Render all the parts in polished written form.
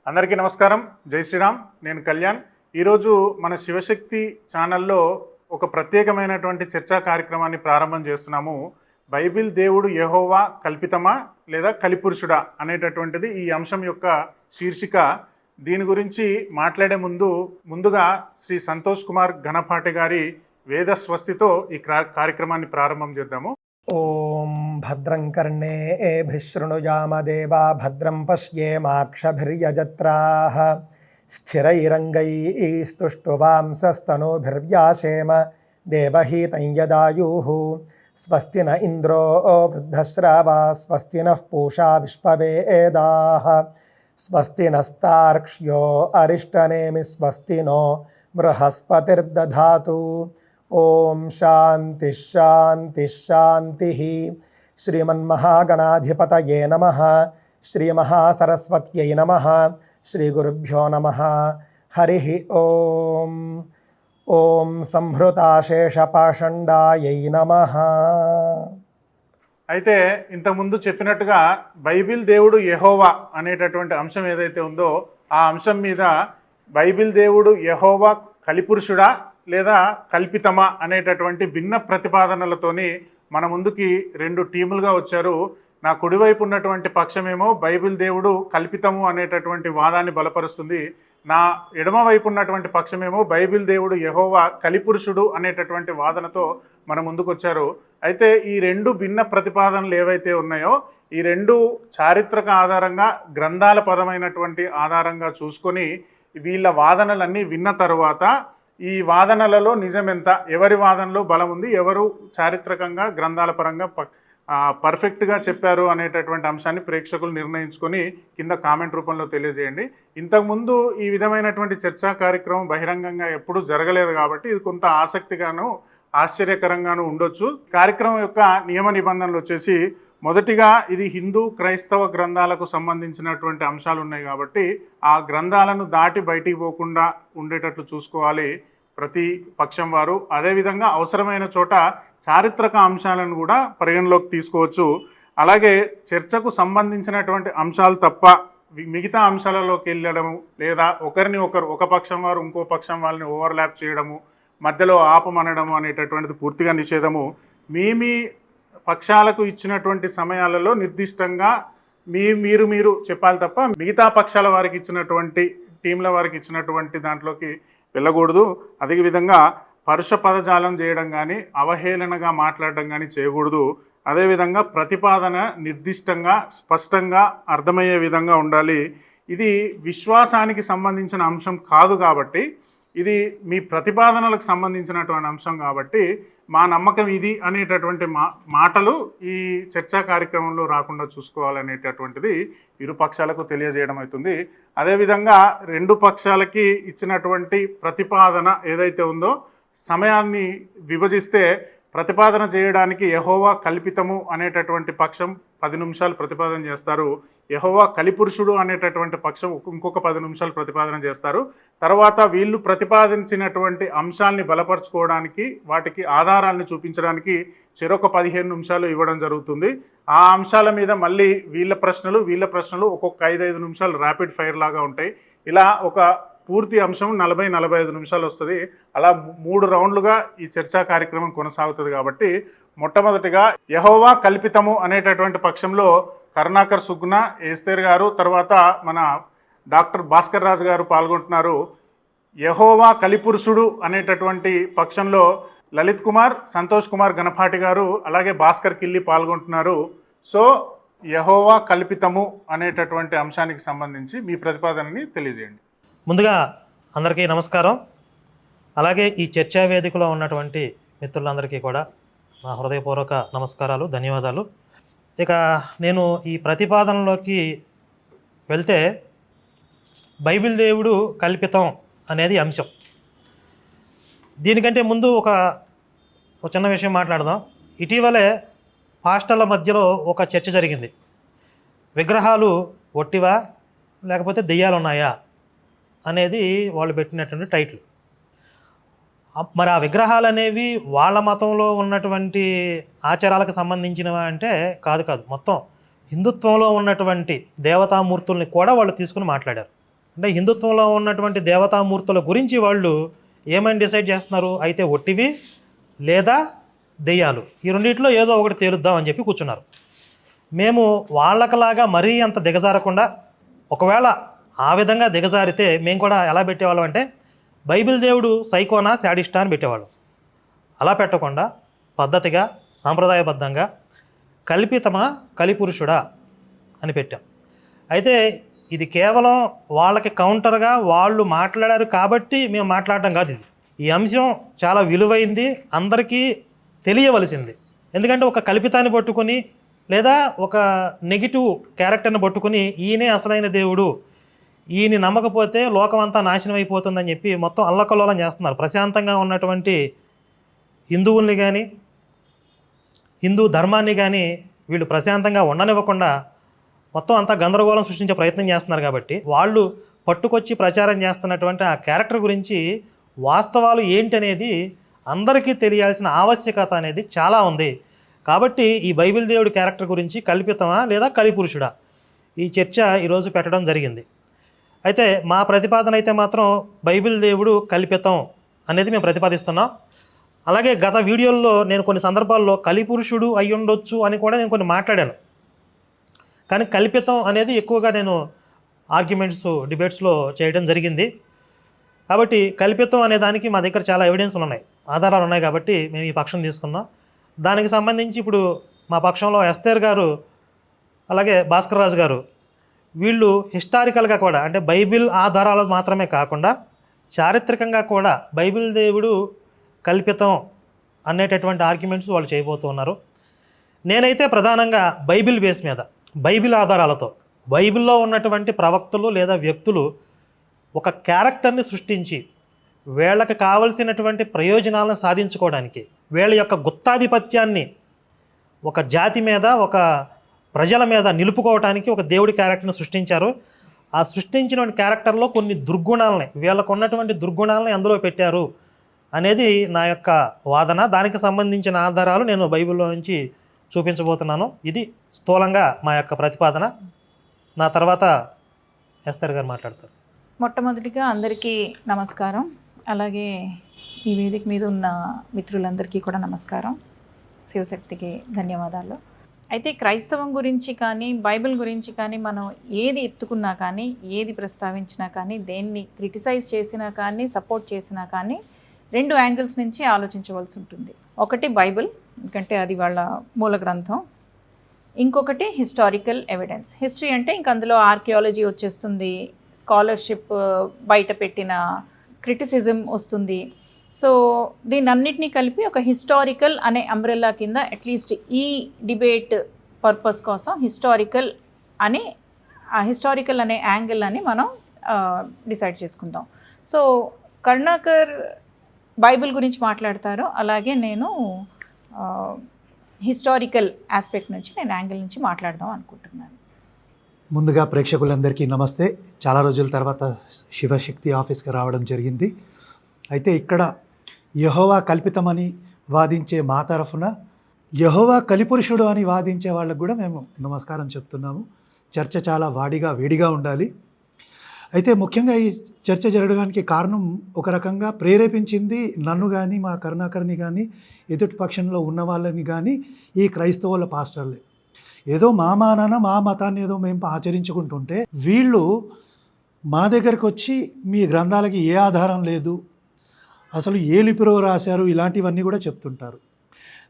అందరికీ నమస్కారం. జై శ్రీరామ్. నేను కళ్యాణ్. ఈరోజు మన శివశక్తి ఛానల్లో ఒక ప్రత్యేకమైనటువంటి చర్చా కార్యక్రమాన్ని ప్రారంభం చేస్తున్నాము. బైబిల్ దేవుడు యెహోవా కల్పితమా లేదా కలిపురుషుడా అనేటటువంటిది ఈ అంశం యొక్క శీర్షిక. దీని గురించి మాట్లాడే ముందుగా శ్రీ సంతోష్ కుమార్ ఘనపాటి గారి వేద స్వస్తితో ఈ కార్యక్రమాన్ని ప్రారంభం చేద్దాము. ఓం భద్రం కర్ణేభిః శృణుయామదేవా భద్రం పశ్యేమాక్షభిర్యజత్రాః స్థిరైరంగైస్తుష్టువాంసస్తనూభిర్వ్యాసేమ దేవహీతం యదాయుః స్వస్తి న ఇంద్రో వృద్ధశ్రావా స్వస్తి నః పూషా విశ్వవేదాః స్వస్తి నస్తార్క్ష్యో అరిష్టనేమి స్వస్తి నో బృహస్పతిర్దధాతు. ఓం శాంతి శాంతి శాంతి. శ్రీమన్మహాగణాధిపతయే నమః. శ్రీమహాసరస్వత్యై నమః. శ్రీగురుభ్యో నమః. హరి ఓం. ఓం సంహృతాశేషపాషండాయై నమః. అయితే ఇంతకుముందు చెప్పినట్టుగా బైబిల్ దేవుడు యెహోవా అనేటటువంటి అంశం ఏదైతే ఉందో ఆ అంశం మీద బైబిల్ దేవుడు యెహోవా కలిపురుషుడా లేదా కల్పితమా అనేటటువంటి భిన్న ప్రతిపాదనలతోని మన ముందుకి రెండు టీములుగా వచ్చారు. నా కుడివైపు ఉన్నటువంటి పక్షమేమో బైబిల్ దేవుడు కల్పితము అనేటటువంటి వాదాన్ని బలపరుస్తుంది. నా ఎడమ వైపు ఉన్నటువంటి పక్షమేమో బైబిల్ దేవుడు యెహోవా కలిపురుషుడు అనేటటువంటి వాదనతో మన ముందుకు వచ్చారు. అయితే ఈ రెండు భిన్న ప్రతిపాదనలు ఏవైతే ఉన్నాయో ఈ రెండు చారిత్రక ఆధారంగా గ్రంథాల పదమైనటువంటి ఆధారంగా చూసుకొని వీళ్ళ వాదనలన్నీ విన్న తరువాత ఈ వాదనలలో నిజమెంత, ఎవరి వాదనలో బలం ఉంది, ఎవరు చారిత్రకంగా గ్రంథాల పరంగా పర్ఫెక్ట్గా చెప్పారు అనేటటువంటి అంశాన్ని ప్రేక్షకులు నిర్ణయించుకొని కింద కామెంట్ రూపంలో తెలియజేయండి. ఇంతకుముందు ఈ విధమైనటువంటి చర్చా కార్యక్రమం బహిరంగంగా ఎప్పుడూ జరగలేదు కాబట్టి ఇది కొంత ఆసక్తిగాను ఆశ్చర్యకరంగాను ఉండొచ్చు. కార్యక్రమం యొక్క నియమ నిబంధనలు వచ్చేసి మొదటిగా ఇది హిందూ క్రైస్తవ గ్రంథాలకు సంబంధించినటువంటి అంశాలు ఉన్నాయి కాబట్టి ఆ గ్రంథాలను దాటి బయటికి పోకుండా ఉండేటట్లు చూసుకోవాలి ప్రతి పక్షం వారు. అదేవిధంగా అవసరమైన చోట చారిత్రక అంశాలను కూడా పరిగణలోకి తీసుకోవచ్చు. అలాగే చర్చకు సంబంధించినటువంటి అంశాలు తప్ప మిగతా అంశాలలోకి వెళ్ళడము లేదా ఒకరిని ఒకరు ఒక పక్షం వారు ఇంకో పక్షం వాళ్ళని ఓవర్లాప్ చేయడము, మధ్యలో ఆపమనడము అనేటటువంటిది పూర్తిగా నిషేధము. మీ పక్షాలకు ఇచ్చినటువంటి సమయాలలో నిర్దిష్టంగా మీరు చెప్పాలి తప్ప మిగతా పక్షాల వారికి ఇచ్చినటువంటి టీంల వారికి ఇచ్చినటువంటి దాంట్లోకి వెళ్ళకూడదు. అదేవిధంగా పరుష పదజాలం చేయడం కానీ అవహేళనగా మాట్లాడడం కానీ చేయకూడదు. అదేవిధంగా ప్రతిపాదన నిర్దిష్టంగా స్పష్టంగా అర్థమయ్యే విధంగా ఉండాలి. ఇది విశ్వాసానికి సంబంధించిన అంశం కాదు కాబట్టి, ఇది మీ ప్రతిపాదనలకు సంబంధించినటువంటి అంశం కాబట్టి మా నమ్మకం ఇది అనేటటువంటి మాటలు ఈ చర్చా కార్యక్రమంలో రాకుండా చూసుకోవాలనేటటువంటిది ఇరు పక్షాలకు తెలియజేయడం అవుతుంది. అదేవిధంగా రెండు పక్షాలకి ఇచ్చినటువంటి ప్రతిపాదన ఏదైతే ఉందో సమయాన్ని విభజిస్తే ప్రతిపాదన చేయడానికి యెహోవా కల్పితము అనేటటువంటి పక్షం 10 నిమిషాలు ప్రతిపాదన చేస్తారు. యెహోవా కలిపురుషుడు అనేటటువంటి పక్షం ఇంకొక 10 నిమిషాలు ప్రతిపాదన చేస్తారు. తర్వాత వీళ్ళు ప్రతిపాదించినటువంటి అంశాలని బలపరచుకోవడానికి వాటికి ఆధారాలను చూపించడానికి చెరొక 15 నిమిషాలు ఇవ్వడం జరుగుతుంది. ఆ అంశాల మీద మళ్ళీ వీళ్ళ ప్రశ్నలు ఒక్కొక్క 5-5 నిమిషాలు ర్యాపిడ్ ఫైర్ లాగా ఉంటాయి. ఇలా ఒక పూర్తి అంశం 40-45 నిమిషాలు వస్తుంది. అలా 3 రౌండ్లుగా ఈ చర్చా కార్యక్రమం కొనసాగుతుంది. కాబట్టి మొట్టమొదటిగా యెహోవా కల్పితము అనేటటువంటి పక్షంలో కరుణాకర్ సుగ్న, ఏస్తేర్ గారు, తర్వాత మన డాక్టర్ భాస్కర్ రాజు గారు పాల్గొంటున్నారు. యెహోవా కలిపురుషుడు అనేటటువంటి పక్షంలో లలిత్ కుమార్, సంతోష్ కుమార్ ఘనపాటి గారు, అలాగే భాస్కర్ కిల్లి పాల్గొంటున్నారు. సో యెహోవా కల్పితము అనేటటువంటి అంశానికి సంబంధించి మీ ప్రతిపాదనని తెలియజేయండి. ముందుగా అందరికీ నమస్కారం. అలాగే ఈ చర్చా వేదికలో ఉన్నటువంటి మిత్రులందరికీ కూడా నా హృదయపూర్వక నమస్కారాలు, ధన్యవాదాలు. ఇక నేను ఈ ప్రతిపాదనలోకి వెళ్తే బైబిల్ దేవుడు కల్పితం అనేది అంశం. దీనికంటే ముందు ఒక చిన్న విషయం మాట్లాడదాం. ఇటీవలే పాస్టర్ల మధ్యలో ఒక చర్చ జరిగింది. విగ్రహాలు ఒట్టివా లేకపోతే దెయ్యాలు ఉన్నాయా అనేది వాళ్ళు పెట్టినటువంటి టైటిల్. మరి ఆ విగ్రహాలు అనేవి వాళ్ళ మతంలో ఉన్నటువంటి ఆచారాలకు సంబంధించినవా అంటే కాదు. మొత్తం హిందుత్వంలో ఉన్నటువంటి దేవతామూర్తుల్ని కూడా వాళ్ళు తీసుకుని మాట్లాడారు. అంటే హిందుత్వంలో ఉన్నటువంటి దేవతామూర్తుల గురించి వాళ్ళు ఏమని డిసైడ్ చేస్తున్నారు, అయితే ఒట్టివి లేదా దెయ్యాలు, ఈ రెండింటిలో ఏదో ఒకటి తేలుద్దాం అని చెప్పి కూర్చున్నారు. మేము వాళ్ళకలాగా మరీ అంత దిగజారకుండా, ఒకవేళ ఆ విధంగా దిగజారితే మేము కూడా ఎలా పెట్టేవాళ్ళం అంటే బైబిల్ దేవుడు సైకోనా శాడిస్టా అని పెట్టేవాళ్ళం. అలా పెట్టకుండా పద్ధతిగా సాంప్రదాయబద్ధంగా కల్పితమా కలిపురుషుడా అని పెట్టాం. అయితే ఇది కేవలం వాళ్ళకి కౌంటర్గా వాళ్ళు మాట్లాడారు కాబట్టి మేము మాట్లాడడం కాదు. ఇది ఈ అంశం చాలా విలువైంది, అందరికీ తెలియవలసింది. ఎందుకంటే ఒక కల్పితాన్ని పట్టుకొని లేదా ఒక నెగిటివ్ క్యారెక్టర్ని పట్టుకుని ఈయనే అసలైన దేవుడు, ఈయన నమ్మకపోతే లోకం అంతా నాశనం అయిపోతుందని చెప్పి మొత్తం అల్లకల్లోలం చేస్తున్నారు. ప్రశాంతంగా ఉన్నటువంటి హిందువుల్ని కానీ హిందూ ధర్మాన్ని కానీ వీళ్ళు ప్రశాంతంగా ఉండనివ్వకుండా మొత్తం అంతా గందరగోళం సృష్టించే ప్రయత్నం చేస్తున్నారు. కాబట్టి వాళ్ళు పట్టుకొచ్చి ప్రచారం చేస్తున్నటువంటి ఆ క్యారెక్టర్ గురించి వాస్తవాలు ఏంటనేది అందరికీ తెలియాల్సిన ఆవశ్యకత అనేది చాలా ఉంది. కాబట్టి ఈ బైబిల్ దేవుడి క్యారెక్టర్ గురించి కల్పితమా లేదా కలిపురుషుడా, ఈ చర్చ ఈరోజు పెట్టడం జరిగింది. అయితే మా ప్రతిపాదన అయితే మాత్రం బైబిల్ దేవుడు కల్పితం అనేది మేము ప్రతిపాదిస్తున్నాం. అలాగే గత వీడియోల్లో నేను కొన్ని సందర్భాల్లో కలిపురుషుడు అయి ఉండొచ్చు అని కూడా నేను కొన్ని మాట్లాడాను. కానీ కల్పితం అనేది ఎక్కువగా నేను ఆర్గ్యుమెంట్స్ డిబేట్స్లో చేయడం జరిగింది. కాబట్టి కల్పితం అనే దానికి మా దగ్గర చాలా ఎవిడెన్స్లు ఉన్నాయి, ఆధారాలు ఉన్నాయి. కాబట్టి మేము ఈ పక్షం తీసుకున్నాం. దానికి సంబంధించి ఇప్పుడు మా పక్షంలో ఎస్తేర్ గారు అలాగే భాస్కర్ రాజు గారు వీళ్ళు హిస్టారికల్గా కూడా, అంటే బైబిల్ ఆధారాలు మాత్రమే కాకుండా చారిత్రకంగా కూడా బైబిల్ దేవుడు కల్పితం అనేటటువంటి ఆర్గ్యుమెంట్స్ వాళ్ళు చేయబోతూ ఉన్నారు. నేనైతే ప్రధానంగా బైబిల్ బేస్ మీద, బైబిల్ ఆధారాలతో, బైబిల్లో ఉన్నటువంటి ప్రవక్తలు లేదా వ్యక్తులు ఒక క్యారెక్టర్ని సృష్టించి వీళ్ళకి కావలసినటువంటి ప్రయోజనాలను సాధించుకోవడానికి, వీళ్ళ యొక్క గుత్తాధిపత్యాన్ని ఒక జాతి మీద, ఒక ప్రజల మీద నిలుపుకోవడానికి ఒక దేవుడి క్యారెక్టర్ని సృష్టించారు. ఆ సృష్టించిన క్యారెక్టర్లో కొన్ని దుర్గుణాలని, వీళ్ళకు ఉన్నటువంటి దుర్గుణాలని అందులో పెట్టారు అనేది నా యొక్క వాదన. దానికి సంబంధించిన ఆధారాలు నేను బైబిల్లో నుంచి చూపించబోతున్నాను. ఇది స్థూలంగా మా యొక్క ప్రతిపాదన. నా తర్వాత ఎస్తర్ గారు మాట్లాడతారు. మొట్టమొదటిగా అందరికీ నమస్కారం. అలాగే ఈ వేదిక మీద ఉన్న మిత్రులందరికీ కూడా నమస్కారం. శివశక్తికి ధన్యవాదాలు. అయితే క్రైస్తవం గురించి కానీ బైబిల్ గురించి కానీ మనం ఏది ఎత్తుకున్నా కానీ, ఏది ప్రస్తావించినా కానీ, దేన్ని క్రిటిసైజ్ చేసినా కానీ, సపోర్ట్ చేసినా కానీ 2 యాంగిల్స్ నుంచి ఆలోచించవలసి ఉంటుంది. ఒకటి బైబిల్, ఎందుకంటే అది వాళ్ళ మూల గ్రంథం. ఇంకొకటి హిస్టారికల్ ఎవిడెన్స్. హిస్టరీ అంటే ఇంక అందులో ఆర్కియాలజీ వచ్చేస్తుంది, స్కాలర్షిప్ బయట పెట్టిన క్రిటిసిజం వస్తుంది. సో దీన్నన్నిటినీ కలిపి ఒక హిస్టారికల్ అనే అంబ్రెల్లా కింద అట్లీస్ట్ ఈ డిబేట్ పర్పస్ కోసం హిస్టారికల్ అనే యాంగిల్ అని మనం డిసైడ్ చేసుకుందాం. సో కరుణాకర్ బైబిల్ గురించి మాట్లాడతారు, అలాగే నేను హిస్టారికల్ ఆస్పెక్ట్ నుంచి, నేను యాంగిల్ నుంచి మాట్లాడదాం అనుకుంటున్నాను. ముందుగా ప్రేక్షకులందరికీ నమస్తే. చాలా రోజుల తర్వాత శివశక్తి ఆఫీస్కి రావడం జరిగింది. అయితే ఇక్కడ యెహోవా కల్పితమని వాదించే మా తరఫున యెహోవా కలిపురుషుడు అని వాదించే వాళ్ళకు కూడా మేము నమస్కారం చెప్తున్నాము. చర్చ చాలా వేడిగా ఉండాలి. అయితే ముఖ్యంగా ఈ చర్చ జరగడానికి కారణం, ఒక రకంగా ప్రేరేపించింది నన్ను కానీ, మా కరుణాకర్ని కానీ, ఎదుటి పక్షంలో ఉన్న వాళ్ళని కానీ ఈ క్రైస్తవుల పాస్టర్లే. ఏదో మా మతాన్ని ఏదో మేము ఆచరించుకుంటుంటే వీళ్ళు మా దగ్గరకు వచ్చి మీ గ్రంథాలకి ఏ ఆధారం లేదు, అసలు ఏ లిపిలో రాశారు, ఇలాంటివన్నీ కూడా చెప్తుంటారు.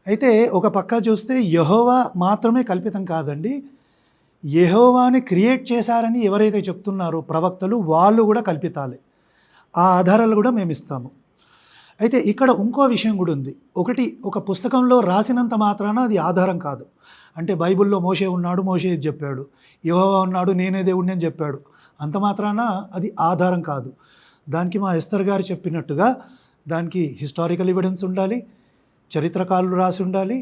అయితే ఒక పక్క చూస్తే యెహోవా మాత్రమే కల్పితం కాదండి, యెహోవాని క్రియేట్ చేశారని ఎవరైతే చెప్తున్నారో ప్రవక్తలు, వాళ్ళు కూడా కల్పితాలే. ఆ ఆధారాలు కూడా మేము ఇస్తాము. అయితే ఇక్కడ ఇంకో విషయం కూడా ఉంది. ఒక పుస్తకంలో రాసినంత మాత్రాన అది ఆధారం కాదు. అంటే బైబిల్లో మోషే ఉన్నాడు, మోషే ఇది చెప్పాడు, యెహోవా ఉన్నాడు, నేనే దేవుడిని అని చెప్పాడు, అంత మాత్రాన అది ఆధారం కాదు. దానికి మా ఎస్తర్ గారు చెప్పినట్టుగా దానికి హిస్టారికల్ ఎవిడెన్స్ ఉండాలి, చరిత్రకారులు రాసి ఉండాలి,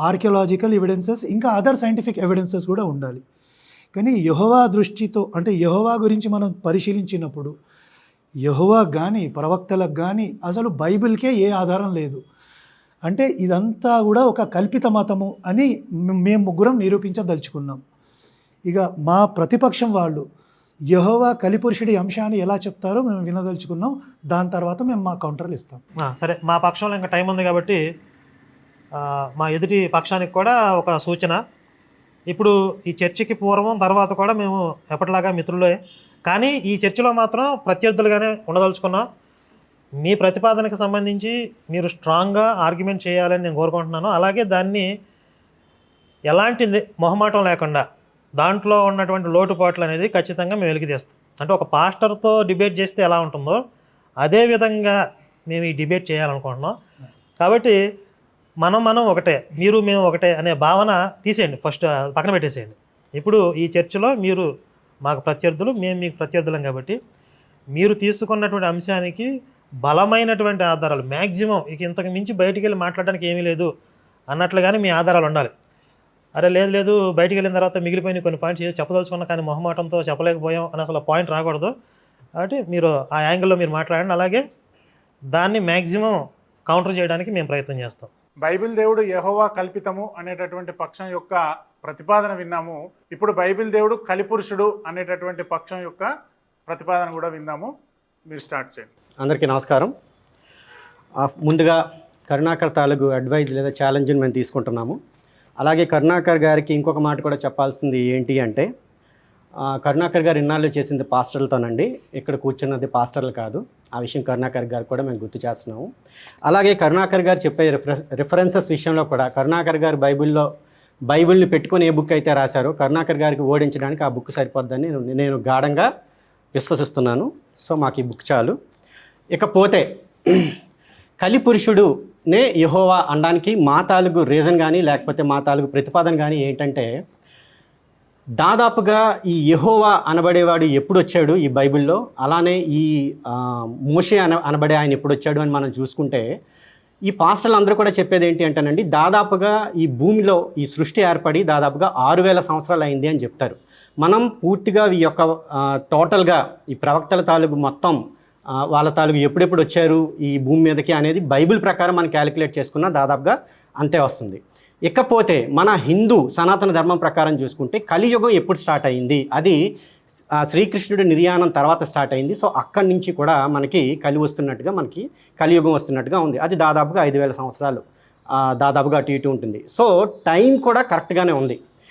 ఆర్కియాలజికల్ ఎవిడెన్సెస్, ఇంకా అదర్ సైంటిఫిక్ ఎవిడెన్సెస్ కూడా ఉండాలి. కానీ యెహోవా దృష్టితో, అంటే యెహోవా గురించి మనం పరిశీలించినప్పుడు యెహోవా కానీ ప్రవక్తలకు కానీ అసలు బైబిల్కే ఏ ఆధారం లేదు. అంటే ఇదంతా కూడా ఒక కల్పిత మతము అని మేము ముగ్గురం నిరూపించదలుచుకున్నాం. ఇక మా ప్రతిపక్షం వాళ్ళు యెహోవా కలిపురుషుడి అంశాన్ని ఎలా చెప్తారో మేము వినదలుచుకున్నాం. దాని తర్వాత మేము మా కౌంటర్లు ఇస్తాం. సరే, మా పక్షంలో ఇంకా టైం ఉంది కాబట్టి మా ఎదుటి పక్షానికి కూడా ఒక సూచన. ఇప్పుడు ఈ చర్చకి పూర్వం తర్వాత కూడా మేము ఎప్పటిలాగా మిత్రులే, కానీ ఈ చర్చలో మాత్రం ప్రత్యర్థులుగానే ఉండదలుచుకున్నాం. మీ ప్రతిపాదనకు సంబంధించి మీరు స్ట్రాంగ్గా ఆర్గ్యుమెంట్ చేయాలని నేను కోరుకుంటున్నాను. అలాగే దాన్ని ఎలాంటి మొహమాటం లేకుండా దాంట్లో ఉన్నటువంటి లోటుపాట్లు అనేది ఖచ్చితంగా మేము వెలికి తీస్తాం. అంటే ఒక పాస్టర్తో డిబేట్ చేస్తే ఎలా ఉంటుందో అదే విధంగా మేము ఈ డిబేట్ చేయాలనుకుంటున్నాం. కాబట్టి మనం ఒకటే, మీరు మేము ఒకటే అనే భావన తీసేయండి, ఫస్ట్ పక్కన పెట్టేసేయండి. ఇప్పుడు ఈ చర్చలో మీరు మాకు ప్రత్యర్థులు, మేము మీకు ప్రత్యర్థులం. కాబట్టి మీరు తీసుకున్నటువంటి అంశానికి బలమైనటువంటి ఆధారాలు, మ్యాక్సిమం ఇక ఇంతకు మించి బయటికి వెళ్ళి మాట్లాడడానికి ఏమీ లేదు అన్నట్లుగానే మీ ఆధారాలు ఉండాలి. అరే లేదు బయటికి వెళ్ళిన తర్వాత మిగిలిపోయిన కొన్ని పాయింట్స్ ఏదో చెప్పదలుచుకున్నా కానీ మొహమాటంతో చెప్పలేకపోయాం అని అసలు పాయింట్ రాకూడదు. కాబట్టి మీరు ఆ యాంగిల్లో మీరు మాట్లాడండి. అలాగే దాన్ని మ్యాక్సిమం కౌంటర్ చేయడానికి మేము ప్రయత్నం చేస్తాం. బైబిల్ దేవుడు యెహోవా కల్పితము అనేటటువంటి పక్షం యొక్క ప్రతిపాదన విన్నాము. ఇప్పుడు బైబిల్ దేవుడు కలిపురుషుడు అనేటటువంటి పక్షం యొక్క ప్రతిపాదన కూడా విన్నాము. మీరు స్టార్ట్ చేయండి. అందరికీ నమస్కారం. ముందుగా కరుణాకర్ తాలూకు అడ్వైజ్ లేదా ఛాలెంజ్ని మేము తీసుకుంటున్నాము. అలాగే కరుణాకర్ గారికి ఇంకొక మాట కూడా చెప్పాల్సింది ఏంటి అంటే, కరుణాకర్ గారు ఇన్నాళ్ళు చేసింది పాస్టర్లతోనండి, ఇక్కడ కూర్చున్నది పాస్టర్లు కాదు. ఆ విషయం కరుణాకర్ గారు కూడా మేము గుర్తు చేస్తున్నాము. అలాగే కరుణాకర్ గారు చెప్పే రిఫరెన్సెస్ విషయంలో కూడా కరుణాకర్ గారు బైబిల్ని పెట్టుకొని ఏ బుక్ అయితే రాశారో కరుణాకర్ గారికి ఓడించడానికి ఆ బుక్ సరిపోద్దని నేను గాఢంగా విశ్వసిస్తున్నాను. సో మాకు ఈ బుక్ చాలు. ఇకపోతే కలిపురుషుడునే యెహోవా అనడానికి మా తాలూకు రీజన్ కానీ లేకపోతే మా తాలూకు ప్రతిపాదన కానీ ఏంటంటే, దాదాపుగా ఈ యెహోవా అనబడేవాడు ఎప్పుడు వచ్చాడు ఈ బైబిల్లో, అలానే ఈ మోషే అనబడే ఆయన ఎప్పుడు వచ్చాడు అని మనం చూసుకుంటే, ఈ పాస్టర్లు అందరూ కూడా చెప్పేది ఏంటి అంటేనండి, దాదాపుగా ఈ భూమిలో ఈ సృష్టి ఏర్పడి దాదాపుగా 6000 సంవత్సరాలు అయింది అని చెప్తారు. మనం పూర్తిగా ఈ యొక్క టోటల్గా ఈ ప్రవక్తల తాలూకు మొత్తం వాళ్ళ తాలూకు ఎప్పుడెప్పుడు వచ్చారు ఈ భూమి మీదకి అనేది బైబిల్ ప్రకారం మనం క్యాలిక్యులేట్ చేసుకున్నా దాదాపుగా అంతే వస్తుంది. ఇకపోతే మన హిందూ సనాతన ధర్మం ప్రకారం చూసుకుంటే కలియుగం ఎప్పుడు స్టార్ట్ అయింది, అది శ్రీకృష్ణుడి నిర్యాణం తర్వాత స్టార్ట్ అయింది. సో అక్కడి నుంచి కూడా మనకి కలియుగం వస్తున్నట్టుగా ఉంది. అది దాదాపుగా 5000 సంవత్సరాలు దాదాపుగా అటు ఇటు ఉంటుంది. సో టైం కూడా కరెక్ట్గానే ఉంది.